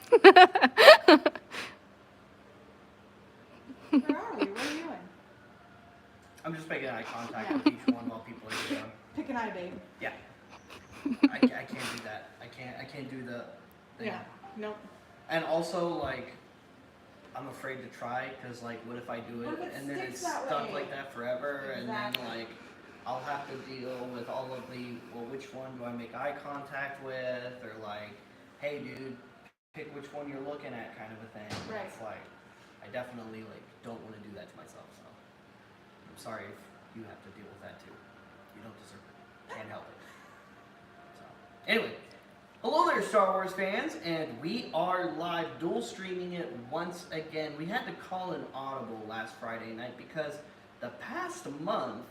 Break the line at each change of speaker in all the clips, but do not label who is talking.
Where are we? What are you doing?
I'm just making eye contact with each one while people are doing.
Pick an eye, babe.
Yeah. I can't do that. I can't do the thing.
Yeah. Nope.
And also, like, I'm afraid to try because, like, what if I do
What
it
if it
and then it's
sticks that
stuck
way?
like that forever, and
Exactly.
then, like, I'll have to deal with all of the, well, which one do I make eye contact with, or like, hey, dude, pick which one you're looking at, kind of a thing.
Right.
It's like, I definitely, like, don't want to do that to myself, so I'm sorry if you have to deal with that too. You don't deserve it. Can't help it. So, anyway, hello there, Star Wars fans, and we are live dual streaming it once again. We had to call an audible last Friday night because the past month,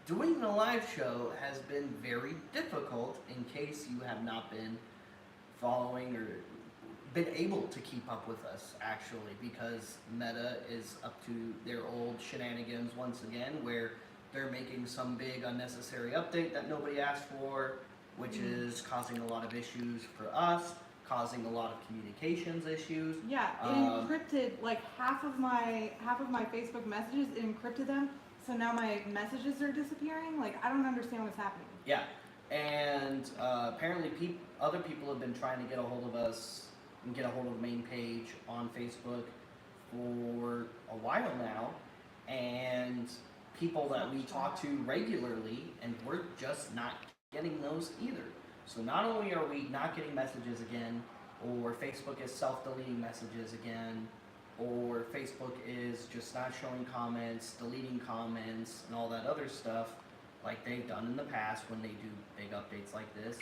doing the live show has been very difficult in case you have not been following or been able to keep up with us, actually, because Meta is up to their old shenanigans once again, where they're making some big unnecessary update that nobody asked for, which is causing a lot of issues for us, causing a lot of communications issues.
Yeah, it encrypted like half of my Facebook messages. It encrypted them, so now my messages are disappearing. Like I don't understand what's happening.
Yeah, and apparently other people have been trying to get a hold of us and get a hold of the main page on Facebook for a while now, and people that we talk to regularly, and we're just not getting those either. So not only are we not getting messages again, or Facebook is self-deleting messages again, or Facebook is just not showing comments, deleting comments, and all that other stuff, like they've done in the past when they do big updates like this.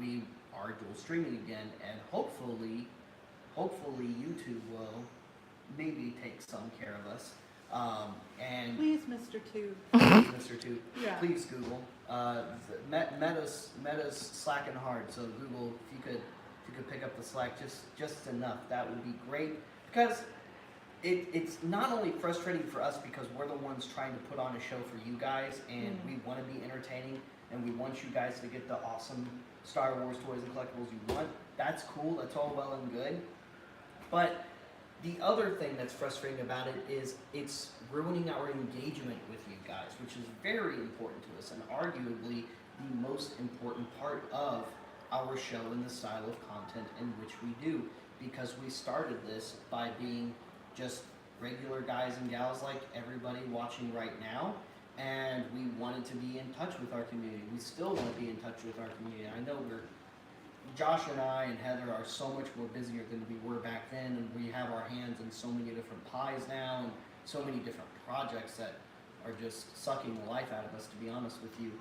We are dual streaming again, and hopefully YouTube will maybe take some care of us. And
Please, Mr. Two.
please, Mr. Two,
Yeah.
please Google. Meta's slacking hard, so Google, if you could pick up the slack just enough, that would be great, because it's not only frustrating for us because we're the ones trying to put on a show for you guys, and we want to be entertaining, and we want you guys to get the awesome Star Wars toys and collectibles you want. That's cool, that's all well and good. But the other thing that's frustrating about it is it's ruining our engagement with you guys, which is very important to us, and arguably the most important part of our show and the style of content in which we do, because we started this by being just regular guys and gals like everybody watching right now, and we wanted to be in touch with our community. We still want to be in touch with our community. I know Josh and I and Heather are so much more busier than we were back then, and we have our hands in so many different pies now, and so many different projects that are just sucking the life out of us, to be honest with you.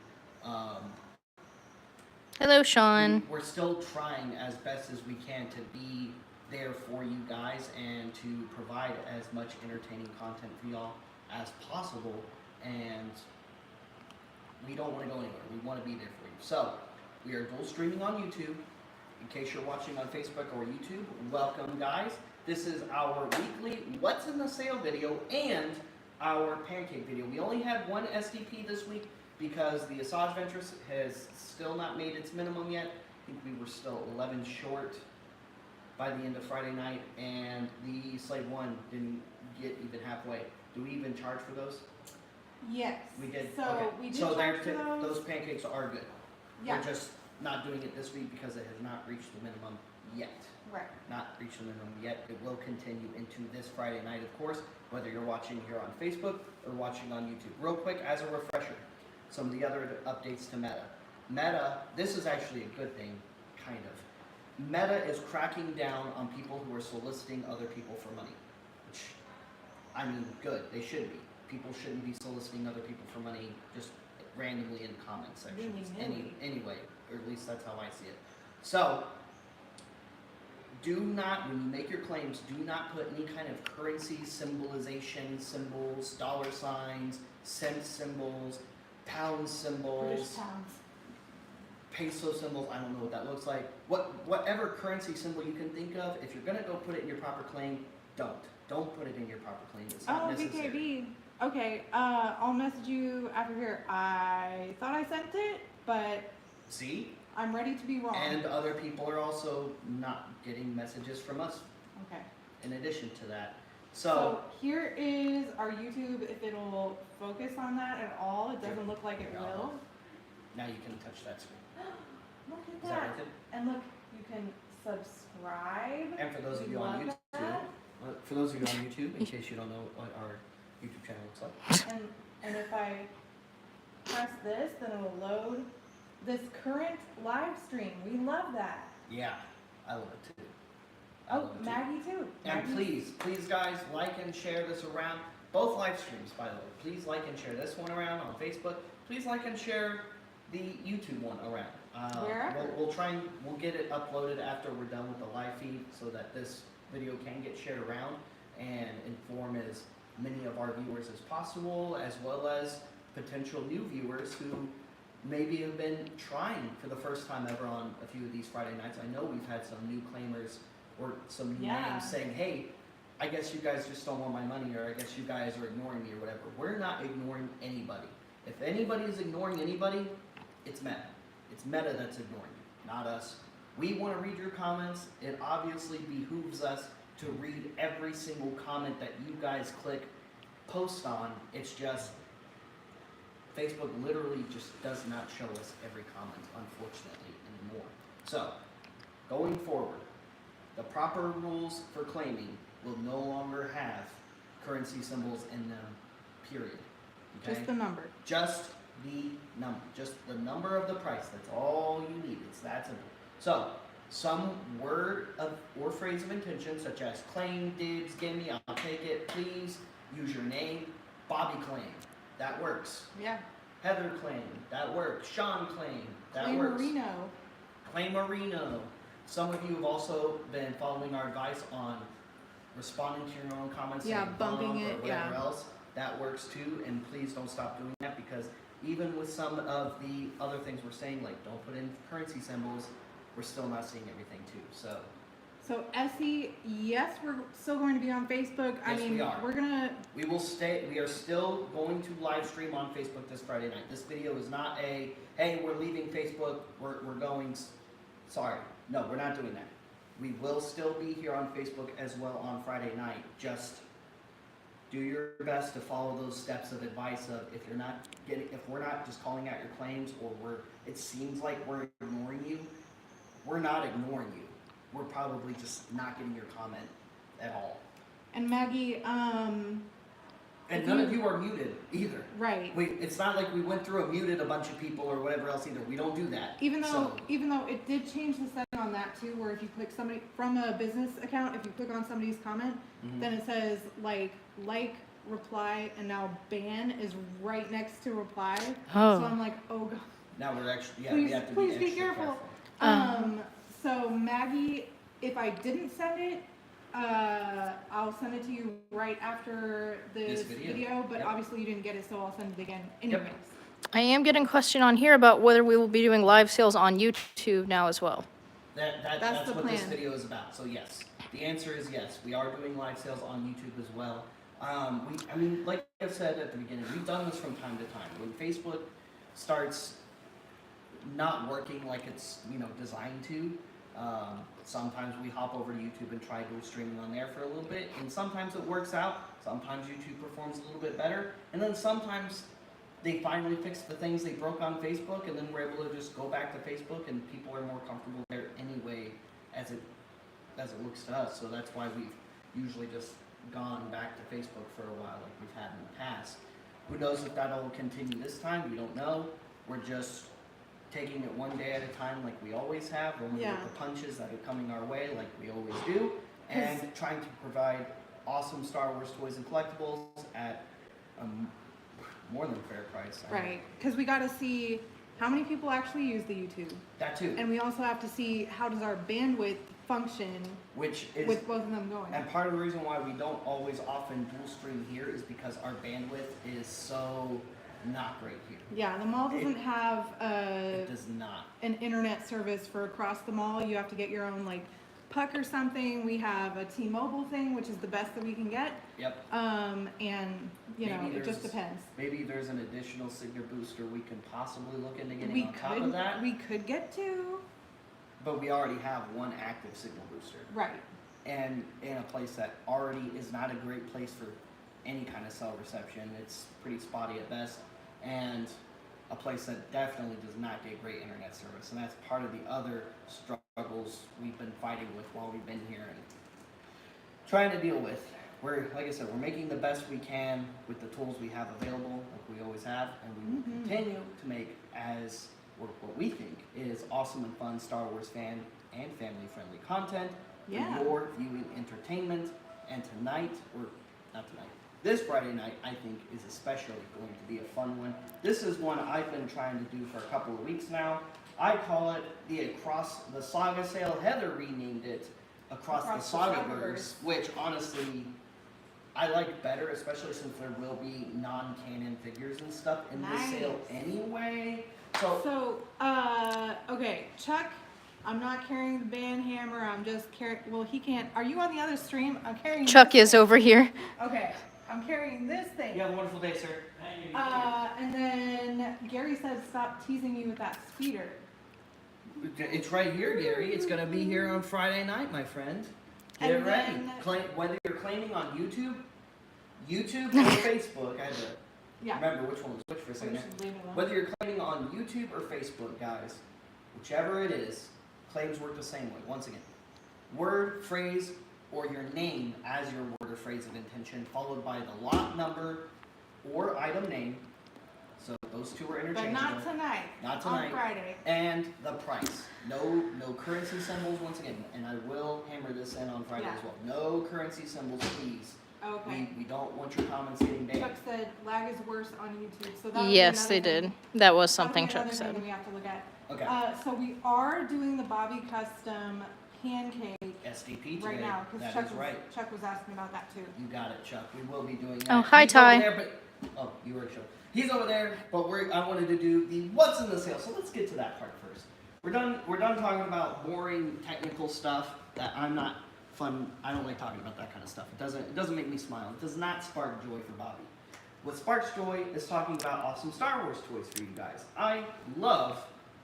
Hello, Sean.
We're still trying as best as we can to be there for you guys and to provide as much entertaining content for y'all as possible, and we don't want to go anywhere. We want to be there for you. So, we are dual streaming on YouTube. In case you're watching on Facebook or YouTube, welcome, guys. This is our weekly What's in the Sale video and our pancake video. We only had one SDP this week because the Asajj Ventress has still not made its minimum yet. I think we were still 11 short by the end of Friday night, and the Slave 1 didn't get even halfway. Do we even charge for those?
Yes.
We did.
So
okay.
we did
so
charge for those.
Those pancakes are good.
Yeah.
We're just not doing it this week because it has not reached the minimum yet.
Right.
Not reached the minimum yet. It will continue into this Friday night, of course, whether you're watching here on Facebook or watching on YouTube. Real quick, as a refresher, some of the other updates to Meta. Meta, this is actually a good thing, kind of. Meta is cracking down on people who are soliciting other people for money. Which, I mean, good. They should be. People shouldn't be soliciting other people for money just randomly in comment sections. Anyway, or at least that's how I see it. So, do not, when you make your claims, do not put any kind of currency symbolization, symbols, dollar signs, cent symbols, pound symbols,
British pounds.
peso symbols. I don't know what that looks like. Whatever currency symbol you can think of, if you're gonna go put it in your proper claim, don't put it in your proper claim. It's not necessary.
BKB. Okay, I'll message you after here. I thought I sent it, but
See?
I'm ready to be wrong.
And other people are also not getting messages from us
Okay.
in addition to that.
So here is our YouTube. If it'll focus on that at all, it doesn't look like it will.
Now you can touch that screen.
Look at
Is that
that.
working?
And look, you can subscribe.
And for those of
We
you on
love
YouTube,
that.
in case you don't know what our YouTube channel looks like.
And if I press this, then it'll load this current live stream. We love that.
Yeah, I love it too. I
Oh,
love it too.
Maggie too.
And
Maggie's-
please guys, like and share this around. Both live streams, by the way. Please like and share this one around on Facebook. Please like and share the YouTube one around.
Wherever.
We'll try and we'll get it uploaded after we're done with the live feed so that this video can get shared around and inform as many of our viewers as possible, as well as potential new viewers who maybe have been trying for the first time ever on a few of these Friday nights. I know we've had some new claimers or some new
Yeah.
names saying, hey, I guess you guys just don't want my money, or I guess you guys are ignoring me or whatever. We're not ignoring anybody. If anybody is ignoring anybody, it's Meta. It's Meta that's ignoring you, not us. We want to read your comments. It obviously behooves us to read every single comment that you guys click post on. It's just Facebook literally just does not show us every comment, unfortunately, anymore. So, going forward, the proper rules for claiming will no longer have currency symbols in them, period. Okay?
Just the number.
Just the number. Just the number of the price. That's all you need. It's that simple. So, some word of or phrase of intention, such as claim, dibs, gimme, I'll take it, please, use your name, Bobby claim. That works.
Yeah.
Heather claim. That works. Sean claim. That
Clay
works.
Marino.
Claim Marino. Some of you have also been following our advice on responding to your own comments,
Yeah,
saying
bumping
bump
it,
or whatever
yeah.
else. That works too, and please don't stop doing that, because even with some of the other things we're saying, like don't put in currency symbols, we're still not seeing everything too.
So Essie, yes, we're still going to be on Facebook. I
Yes,
mean,
we are.
we're gonna.
we will stay. We are still going to live stream on Facebook this Friday night. This video is not a hey, we're leaving Facebook. We're going. Sorry, no, we're not doing that. We will still be here on Facebook as well on Friday night. Just do your best to follow those steps of advice of if we're not just calling out your claims, or it seems like we're ignoring you. We're not ignoring you. We're probably just not getting your comment at all.
And Maggie,
And none of you are muted either.
right.
It's not like we went through and muted a bunch of people or whatever else either. We don't do that.
Even though it did change the setting on that too, where if you click somebody from a business account, if you click on somebody's comment, then it says like, reply, and now ban is right next to reply.
Oh.
So I'm like, oh god.
Now we're actually, we
Please-
have to
please
be
be
extra
careful.
Um.
So Maggie, if I didn't send it, I'll send it to you right after this video, but
Yep.
obviously you didn't get it, so I'll send it again anyways.
I am getting a question on here about whether we will be doing live sales on YouTube now as well.
That's
the
what this
plan.
video is about. So yes, the answer is yes. We are doing live sales on YouTube as well. I mean, like I said at the beginning, we've done this from time to time. When Facebook starts not working like it's designed to, sometimes we hop over to YouTube and try go streaming on there for a little bit, and sometimes it works out. Sometimes YouTube performs a little bit better, and then sometimes they finally fix the things they broke on Facebook, and then we're able to just go back to Facebook, and people are more comfortable there anyway, as it looks to us. So that's why we've usually just gone back to Facebook for a while, like we've had in the past. Who knows if that'll continue this time? We don't know. We're just taking it one day at a time, like we always have, rolling with the punches that are coming our way, like we always do, and trying to provide awesome Star Wars toys and collectibles at more than fair price.
Right, because we got to see how many people actually use the YouTube,
That too.
and we also have to see how does our bandwidth function
Which is,
with both of them going.
and part of the reason why we don't always often dual stream here is because our bandwidth is so not great here.
Yeah, the mall doesn't have
It does not.
an internet service for across the mall. You have to get your own Puck or something. We have a T-Mobile thing, which is the best that we can get.
Yep.
And you know,
Maybe
it just
there's-
depends.
Maybe there's an additional Signature booster we can possibly look into getting
We
on top of that.
could get two.
But we already have one active signal booster.
Right.
And in a place that already is not a great place for any kind of cell reception. It's pretty spotty at best. And a place that definitely does not get great internet service. And that's part of the other struggles we've been fighting with while we've been here and trying to deal with. We're, like I said, we're making the best we can with the tools we have available, like we always have, and we will continue to make as what we think is awesome and fun Star Wars fan and family-friendly content for your viewing entertainment. And tonight, or not tonight, this Friday night, I think, is especially going to be a fun one. This is one I've been trying to do for a couple of weeks now. I call it the Across the Saga Sale. Heather renamed it Across the Sagaverse, which honestly I like better, especially since there will be non-canon figures and stuff in this sale anyway. So,
okay, Chuck, I'm not carrying the band hammer. I'm just carrying. Well, he can't. Are you on the other stream? I'm carrying.
Chuck
this
is
thing.
over here.
Okay, I'm carrying this thing.
you have a wonderful day, sir.
And then Gary said, "Stop teasing me with that speeder."
It's right here, Gary. It's gonna be here on Friday night, my friend. Get
And
ready.
then-
Whether you're claiming on YouTube or Facebook, I had to
Yeah.
remember which one was which for a
We
second.
should leave it alone.
Whether you're claiming on YouTube or Facebook, guys, whichever it is, claims work the same way. Once again, word, phrase, or your name as your word or phrase of intention, followed by the lot number or item name. So those two are
But
interchangeable.
not tonight.
Not tonight.
On Friday.
And the price. No currency symbols once again, and I will hammer this in on Friday as well. No currency symbols, please.
Okay.
We don't want your comments getting banned.
Chuck said lag is worse on YouTube. So that
Yes, they did. That was something Chuck
That
said.
we have to look at.
Okay.
So we are doing the Bobby Custom pancake
SDP today.
right now because
That is right.
Chuck was asking about that too.
You got it, Chuck. We will be doing that.
Oh, hi,
He's over
Ty.
there, but, you were Chuck. He's over there, but I wanted to do the what's in the sale. So let's get to that part first. We're done talking about boring technical stuff that I'm not fun. I don't like talking about that kind of stuff. It doesn't make me smile. It does not spark joy for Bobby. What sparks joy is talking about awesome Star Wars toys for you guys. I love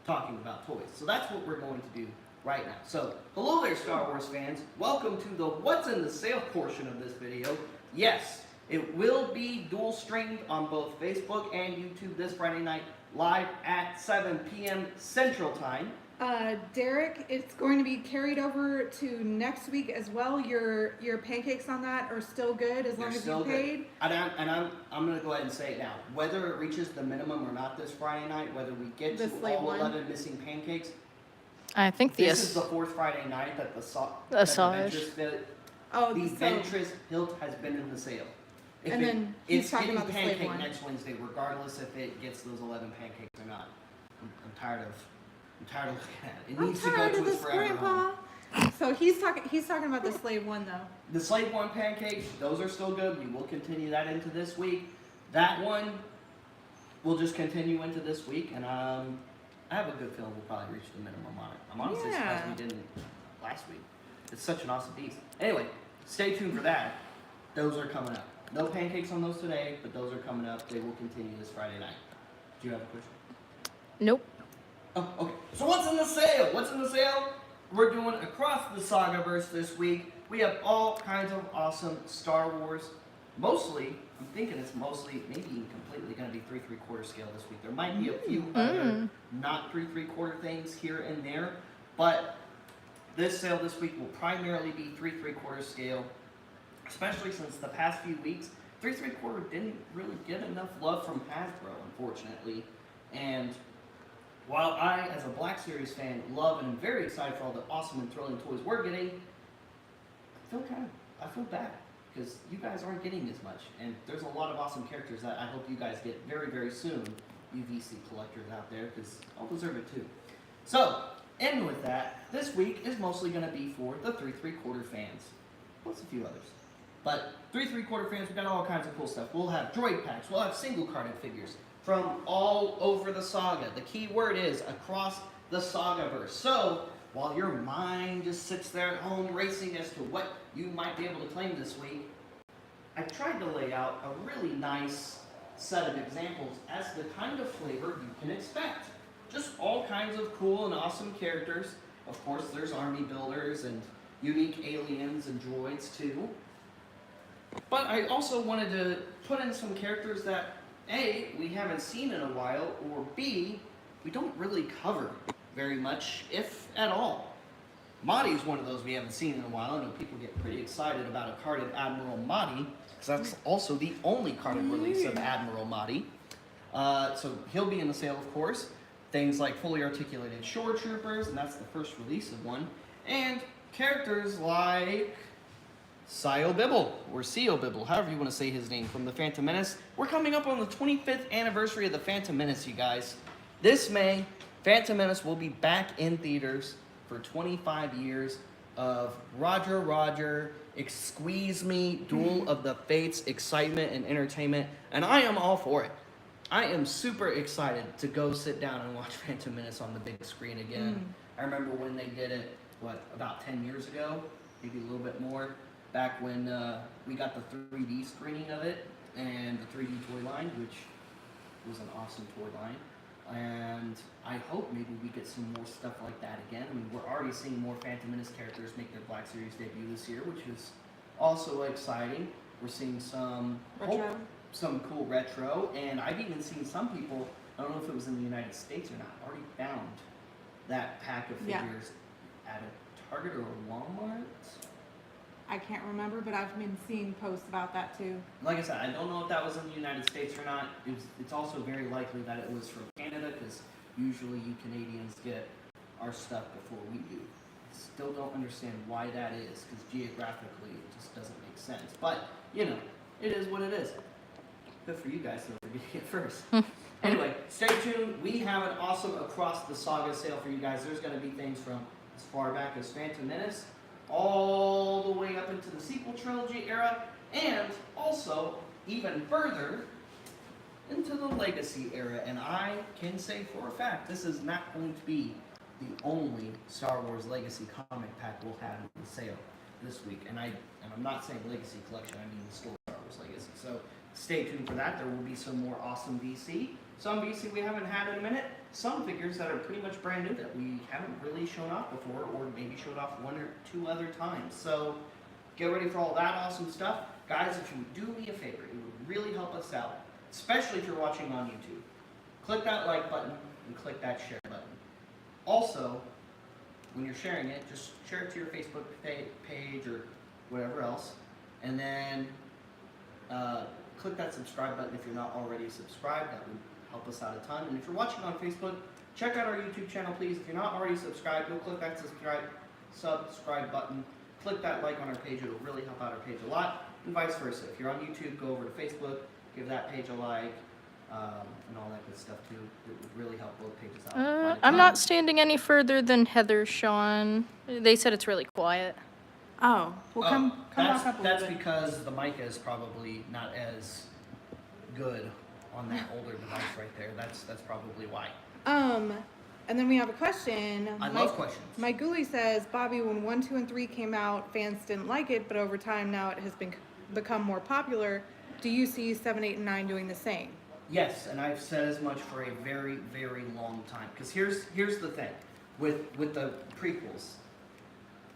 talking about toys. So that's what we're going to do right now. So, hello there, Star Wars fans. Welcome to the What's in the Sale portion of this video. Yes, it will be dual streamed on both Facebook and YouTube this Friday night, live at 7 p.m. Central Time.
Derek, it's going to be carried over to next week as well. Your pancakes on that are still good as long as you paid.
And I'm going to go ahead and say it now. Whether it reaches the minimum or not this Friday night, whether we get to all 11 missing pancakes,
I think
this is the fourth Friday night that the Ventress hilt has been in the sale.
And then he's
It's
talking
getting
about the slave
pancake
one.
next Wednesday, regardless if it gets those 11 pancakes or not. I'm tired of looking at it. It
I'm
needs to go
tired
to
of
its
this,
forever home.
Grandpa. So he's talking about the slave one though.
The Slave One pancakes, those are still good. We will continue that into this week. That one will just continue into this week, and I have a good feeling we'll probably reach the minimum on it. I'm honestly surprised we didn't last week. It's such an awesome piece. Anyway, stay tuned for that. Those are coming up. No pancakes on those today, but those are coming up. They will continue this Friday night. Do you have a question?
Nope.
Oh, okay. So what's in the sale? What's in the sale? We're doing Across the Sagaverse this week. We have all kinds of awesome Star Wars. Mostly, I'm thinking it's mostly, maybe even completely going to be 3 3/4 scale this week. There might be a few other not 3 3/4 things here and there, but this sale this week will primarily be 3 3/4 scale, especially since the past few weeks, 3 3/4 didn't really get enough love from Hasbro, unfortunately. And while I, as a Black Series fan, love and am very excited for all the awesome and thrilling toys we're getting, I feel bad because you guys aren't getting as much. And there's a lot of awesome characters that I hope you guys get very, very soon, you VC collectors out there, because I'll deserve it too. So, and with that, this week is mostly going to be for the 3 3/4 fans, plus a few others. But 3 3/4 fans, we've got all kinds of cool stuff. We'll have droid packs, we'll have single carded figures from all over the saga. The key word is Across the Sagaverse. So, while your mind just sits there at home racing as to what you might be able to claim this week, I tried to lay out a really nice set of examples as the kind of flavor you can expect. Just all kinds of cool and awesome characters. Of course, there's army builders and unique aliens and droids too. But I also wanted to put in some characters that A, we haven't seen in a while, or B, we don't really cover very much, if at all. Mahdi's one of those we haven't seen in a while. I know people get pretty excited about a carded Admiral Mahdi, because that's also the only carded release of Admiral Mahdi. So he'll be in the sale, of course. Things like fully articulated shore troopers, and that's the first release of one. And characters like Sio Bibble, or Sio Bibble, however you want to say his name, from the Phantom Menace. We're coming up on the 25th anniversary of the Phantom Menace, you guys. This May, Phantom Menace will be back in theaters for 25 years of Roger Roger, Squeeze Me, Duel of the Fates, excitement and entertainment, and I am all for it. I am super excited to go sit down and watch Phantom Menace on the big screen again. I remember when they did it, about 10 years ago, maybe a little bit more, back when we got the 3D screening of it and the 3D toy line, which was an awesome toy line. And I hope maybe we get some more stuff like that again. I mean, we're already seeing more Phantom Menace characters make their Black Series debut this year, which is also exciting. We're seeing some cool retro, and I've even seen some people, I don't know if it was in the United States or not, already found that pack of figures at a Target or a Walmart.
I can't remember, but I've been seeing posts about that too.
Like I said, I don't know if that was in the United States or not. It's also very likely that it was from Canada, because usually you Canadians get our stuff before we do. Still don't understand why that is, because geographically it just doesn't make sense. But, you know, it is what it is. Good for you guys though for getting it first. Anyway, stay tuned. We have an awesome Across the Saga sale for you guys. There's going to be things from as far back as Phantom Menace, all the way up into the sequel trilogy era, and also even further into the Legacy era. And I can say for a fact, this is not going to be the only Star Wars Legacy comic pack we'll have in the sale this week. And I'm not saying Legacy Collection, I mean the store Star Wars Legacy. So stay tuned for that. There will be some more awesome VC. Some VC we haven't had in a minute. Some figures that are pretty much brand new that we haven't really shown off before, or maybe showed off one or two other times. So get ready for all that awesome stuff. Guys, if you would do me a favor, it would really help us out, especially if you're watching on YouTube. Click that like button and click that share button. Also, when you're sharing it, just share it to your Facebook page or whatever else. And then click that subscribe button if you're not already subscribed. That would help us out a ton. And if you're watching on Facebook, check out our YouTube channel, please. If you're not already subscribed, go click that subscribe button. Click that like on our page. It'll really help out our page a lot. And vice versa. If you're on YouTube, go over to Facebook, give that page a like, and all that good stuff too. It would really help both pages out. quite a
I'm
ton.
not standing any further than Heather, Sean. They said it's really quiet.
Oh, well, come
that's,
back up a
that's
little bit.
because the mic is probably not as good on that older device right there. That's probably why.
And then we have a question.
I love questions.
Mike Gooley says, Bobby, when 1, 2, and 3 came out, fans didn't like it, but over time now it has become more popular. Do you see 7, 8, and 9 doing the same?
Yes, and I've said as much for a very, very long time. Because here's the thing with the prequels.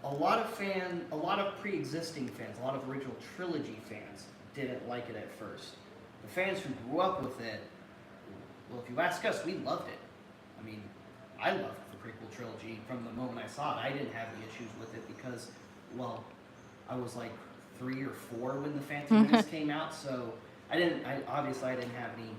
A lot of pre-existing fans, a lot of original trilogy fans didn't like it at first. The fans who grew up with it, well, if you ask us, we loved it. I mean, I loved the prequel trilogy from the moment I saw it. I didn't have any issues with it because, well, I was like 3 or 4 when the Phantom Menace came out, so obviously I didn't have any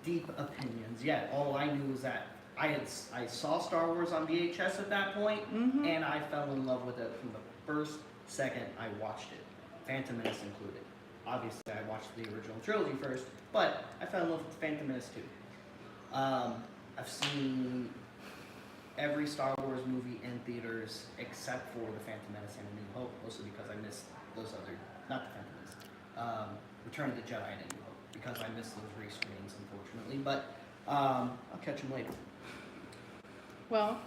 deep opinions yet. All I knew was that I saw Star Wars on VHS at that point, and I fell in love with it from the first second I watched it, Phantom Menace included. Obviously, I watched the original trilogy first, but I fell in love with Phantom Menace too. I've seen every Star Wars movie in theaters except for the Phantom Menace and A New Hope, mostly because I missed those other, not the Phantom Menace, Return of the Jedi and A New Hope, because I missed those rescreens, unfortunately. But I'll catch them later.
Well,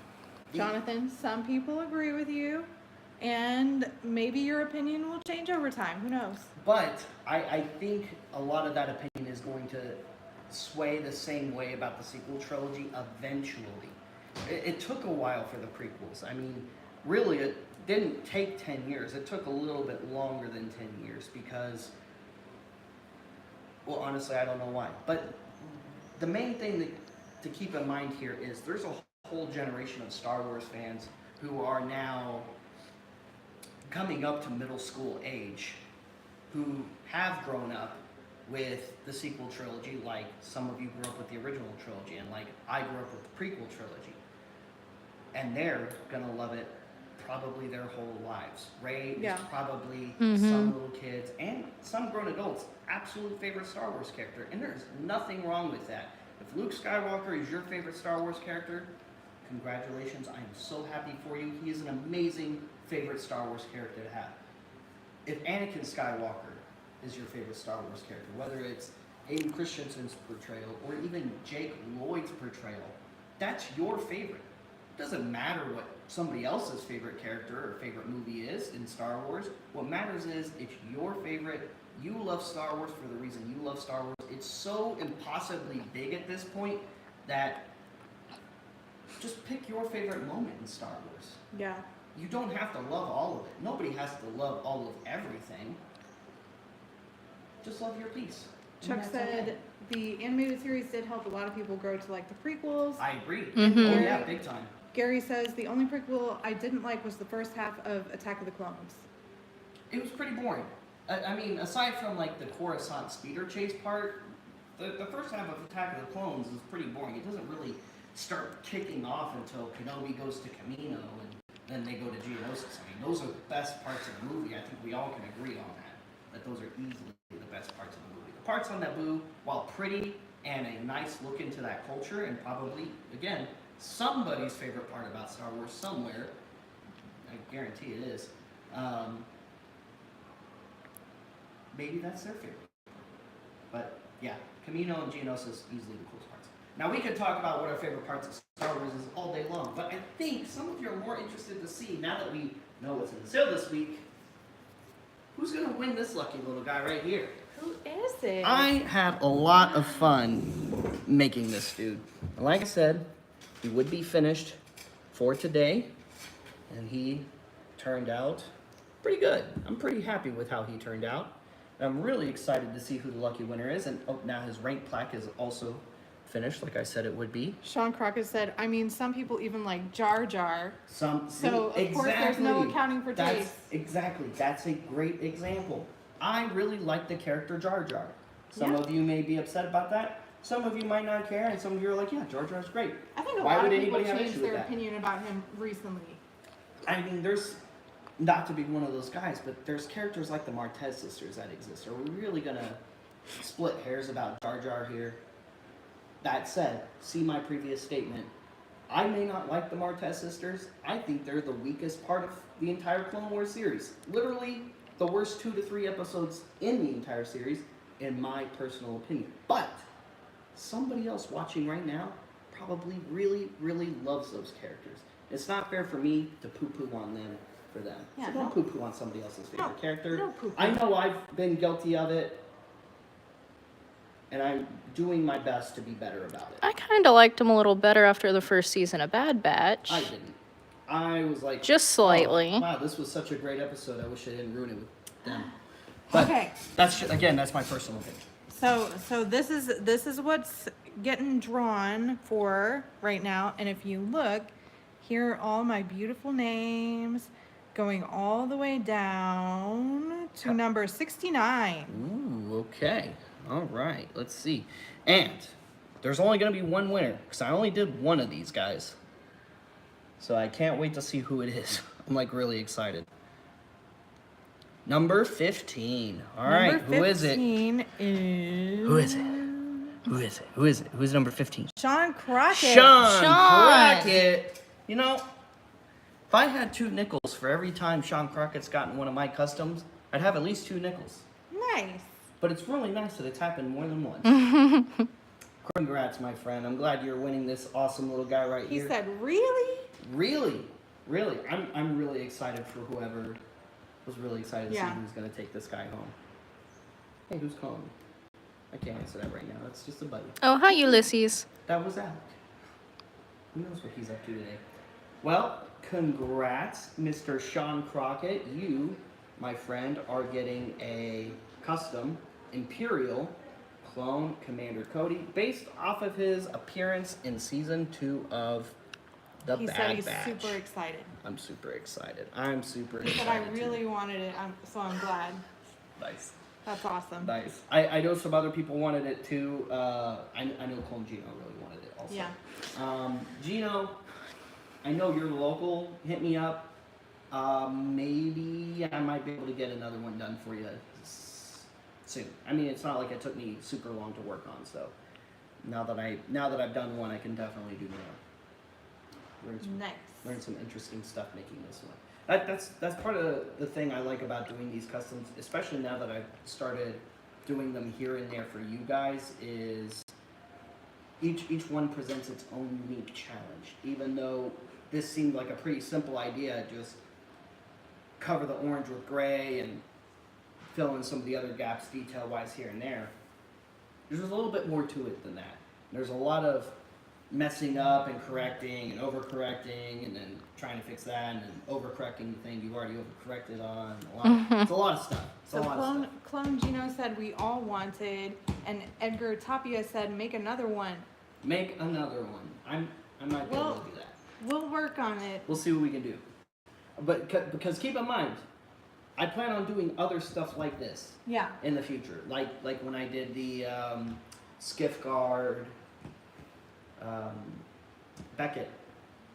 Jonathan, some people agree with you, and maybe your opinion will change over time. Who knows?
But I think a lot of that opinion is going to sway the same way about the sequel trilogy eventually. It took a while for the prequels. I mean, really, it didn't take 10 years. It took a little bit longer than 10 years because, well, honestly, I don't know why. But the main thing to keep in mind here is there's a whole generation of Star Wars fans who are now coming up to middle school age who have grown up with the sequel trilogy, like some of you grew up with the original trilogy, and like I grew up with the prequel trilogy. And they're gonna love it probably their whole lives. Rey is probably some little kids and some grown adults' absolute favorite Star Wars character, and there's nothing wrong with that. If Luke Skywalker is your favorite Star Wars character, congratulations, I am so happy for you. He is an amazing favorite Star Wars character to have. If Anakin Skywalker is your favorite Star Wars character, whether it's Aiden Christensen's portrayal or even Jake Lloyd's portrayal, that's your favorite. It doesn't matter what somebody else's favorite character or favorite movie is in Star Wars. What matters is it's your favorite. You love Star Wars for the reason you love Star Wars. It's so impossibly big at this point that just pick your favorite moment in Star Wars.
Yeah.
You don't have to love all of it. Nobody has to love all of everything. Just love your piece.
Chuck said the animated series did help a lot of people grow to like the prequels.
I agree.
Mhm.
Oh yeah, big time.
Gary says the only prequel I didn't like was the first half of Attack of the Clones.
It was pretty boring. I mean, aside from like the Coruscant speeder chase part, the first half of Attack of the Clones is pretty boring. It doesn't really start kicking off until Kenobi goes to Kamino and then they go to Geonosis. I mean, those are the best parts of the movie. I think we all can agree on that those are easily the best parts of the movie. The parts on Naboo, while pretty and a nice look into that culture, and probably, again, somebody's favorite part about Star Wars somewhere, I guarantee it is, maybe that's their favorite. But yeah, Kamino and Geonosis, easily the coolest parts. Now we could talk about what our favorite parts of Star Wars is all day long, but I think some of you are more interested to see, now that we know what's in the sale this week, who's going to win this lucky little guy right here?
Who is it?
I had a lot of fun making this dude. And like I said, he would be finished for today, and he turned out pretty good. I'm pretty happy with how he turned out. I'm really excited to see who the lucky winner is, and oh, now his rank plaque is also finished, like I said it would be.
Sean Crockett said, I mean, some people even like Jar Jar.
So
of course there's no accounting for taste.
Exactly, that's a great example. I really like the character Jar Jar. Some of you may be upset about that. Some of you might not care, and some of you are like, yeah, Jar Jar's great.
I think a
Why
lot
would
of people
anybody have
changed
issue with
their
that?
opinion about him recently.
I mean, there's, not to be one of those guys, but there's characters like the Martez sisters that exist. Are we really gonna split hairs about Jar Jar here? That said, see my previous statement. I may not like the Martez sisters. I think they're the weakest part of the entire Clone Wars series. Literally, the worst 2 to 3 episodes in the entire series, in my personal opinion. But somebody else watching right now probably really, really loves those characters. It's not fair for me to poo-poo on them for them.
Yeah,
so
no.
don't poo-poo on somebody else's favorite character.
No poo-poo.
I know I've been guilty of it, and I'm doing my best to be better about it.
I kind of liked him a little better after the first season of Bad Batch.
I didn't. I was like,
Just slightly.
oh, wow, this was such a great episode. I wish I didn't ruin it with them. But
Okay.
that's my personal opinion.
So this is what's getting drawn for right now, and if you look, here are all my beautiful names going all the way down to number 69.
Ooh, okay. All right. Let's see. And there's only going to be one winner because I only did one of these guys. So I can't wait to see who it is. I'm like really excited. Number 15. All right. Who is it? Who is it? Who is it? Who is it? Who's number 15?
Sean Crockett.
Sean
Sean.
Crockett. You know, if I had 2 nickels for every time Sean Crockett's gotten one of my customs, I'd have at least 2 nickels.
Nice.
But it's really nice that it's happened more than once. Congrats, my friend. I'm glad you're winning this awesome little guy right
He
here.
said, really?
Really, really, I'm really excited for whoever was really excited to see
Yeah.
who's gonna take this guy home. Hey, who's calling? I can't answer that right now. That's just a buddy.
Oh, hi, Ulysses.
That was Alec. Who knows what he's up to today? Well, congrats, Mr. Sean Crockett. You, my friend, are getting a custom Imperial clone Commander Cody based off of his appearance in Season 2 of The
He
Bad
said he's
Batch.
super excited.
I'm super excited. I'm super
He
excited.
said I really wanted it, so I'm glad.
Nice.
That's awesome.
Nice. I know some other people wanted it too. I know Clone Gino really wanted it also.
Yeah.
Gino, I know you're local. Hit me up. Maybe I might be able to get another one done for you soon. I mean, it's not like it took me super long to work on. So now that I've done one, I can definitely do more. Learn some interesting stuff making this one. That's part of the thing I like about doing these customs, especially now that I've started doing them here and there for you guys, is each one presents its own unique challenge. Even though this seemed like a pretty simple idea, just cover the orange with gray and fill in some of the other gaps detail-wise here and there. There's a little bit more to it than that. There's a lot of messing up and correcting and overcorrecting and then trying to fix that and then overcorrecting the thing you've already overcorrected on. It's a lot of stuff. It's a
So
lot of stuff.
Clone Gino said we all wanted, and Edgar Tapia said make another one.
Make another one. I might be able to do that.
We'll work on it.
We'll see what we can do. But because keep in mind, I plan on doing other stuff like this
Yeah.
in the future. Like when I did the Skiff Guard Beckett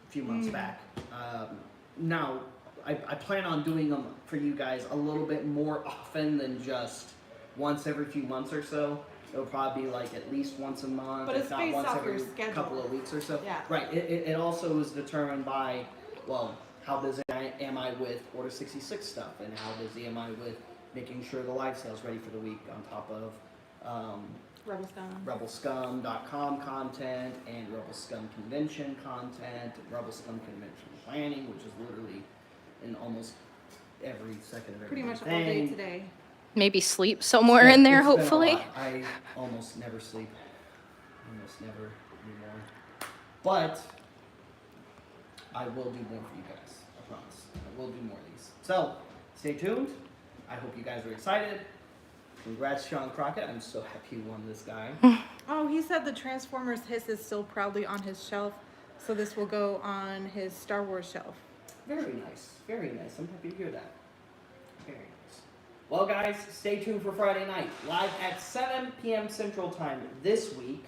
a few months back. Now, I plan on doing them for you guys a little bit more often than just once every few months or so. It'll probably be like at least once a month,
But
if
it's
not
based
once
off
every
your schedule.
couple of weeks or so.
Yeah.
Right. It also is determined by, well, how busy am I with Order 66 stuff, and how busy am I with making sure the live sale's ready for the week, on top of
Rebel Scum.
RebelScum.com content and Rebel Scum Convention content, Rebel Scum Convention planning, which is literally in almost every second of every
Pretty much all
thing.
day today.
Maybe sleep somewhere in there,
It's been a
hopefully.
lot. I almost never sleep. Almost never anymore. But I will do more for you guys. I promise. I will do more of these. So, stay tuned. I hope you guys are excited. Congrats, Sean Crockett. I'm so happy you won this guy.
Oh, he said the Transformers hiss is still proudly on his shelf, so this will go on his Star Wars shelf.
Very nice. Very nice. I'm happy to hear that. Very nice. Well, guys, stay tuned for Friday night, live at 7 p.m. Central Time this week.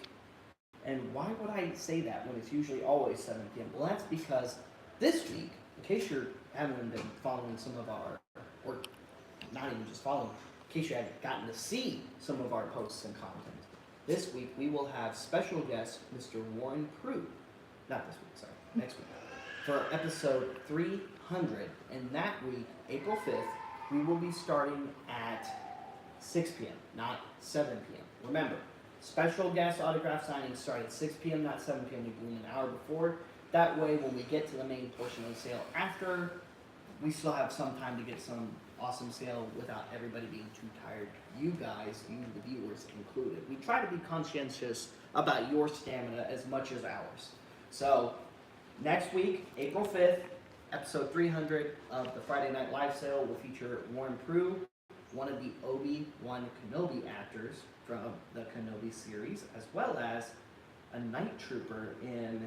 And why would I say that when it's usually always 7 p.m.? Well, that's because this week, in case you haven't been following some of our, or not even just following, in case you haven't gotten to see some of our posts and content, this week we will have special guest Mr. Warren Prue. Not this week, sorry, next week. For episode 300. And that week, April 5th, we will be starting at 6 p.m., not 7 p.m. Remember, special guest autograph signings start at 6 p.m., not 7 p.m. We do them an hour before. That way, when we get to the main portion of the sale after, we still have some time to get some awesome sale without everybody being too tired. You guys, you the viewers included. We try to be conscientious about your stamina as much as ours. So, next week, April 5th, episode 300 of the Friday Night Live Sale will feature Warren Prue, one of the Obi-Wan Kenobi actors from the Kenobi series, as well as a Night Trooper in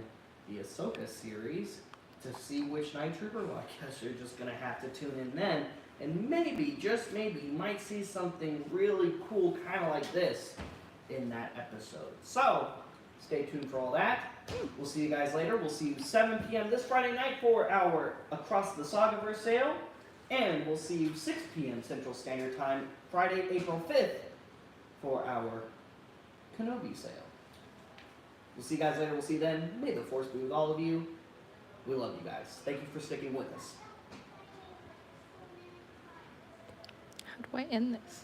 the Ahsoka series. To see which Night Trooper, well, I guess you're just going to have to tune in then. And maybe, just maybe, you might see something really cool, kind of like this, in that episode. So, stay tuned for all that. We'll see you guys later. We'll see you 7 p.m. this Friday night for our Across the Sagaverse sale. And we'll see you 6 p.m. Central Standard Time, Friday, April 5th, for our Kenobi sale. We'll see you guys later. We'll see you then. May the Force be with all of you. We love you guys. Thank you for sticking with us.
How do I end this?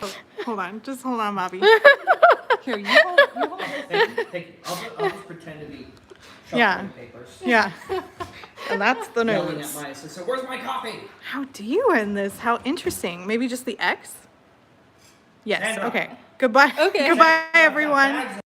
Oh, hold on. Just hold on, Bobby. Here, you hold this.
Thank you. I'll just pretend to be
Yeah.
shuffling papers.
Yeah. And that's the
Yelling at
notes.
my assistant, where's my coffee?
How do you end this? How interesting. Maybe just the X? Yes,
And
okay. Goodbye.
Okay.
Goodbye,
Yeah,
everyone.
bags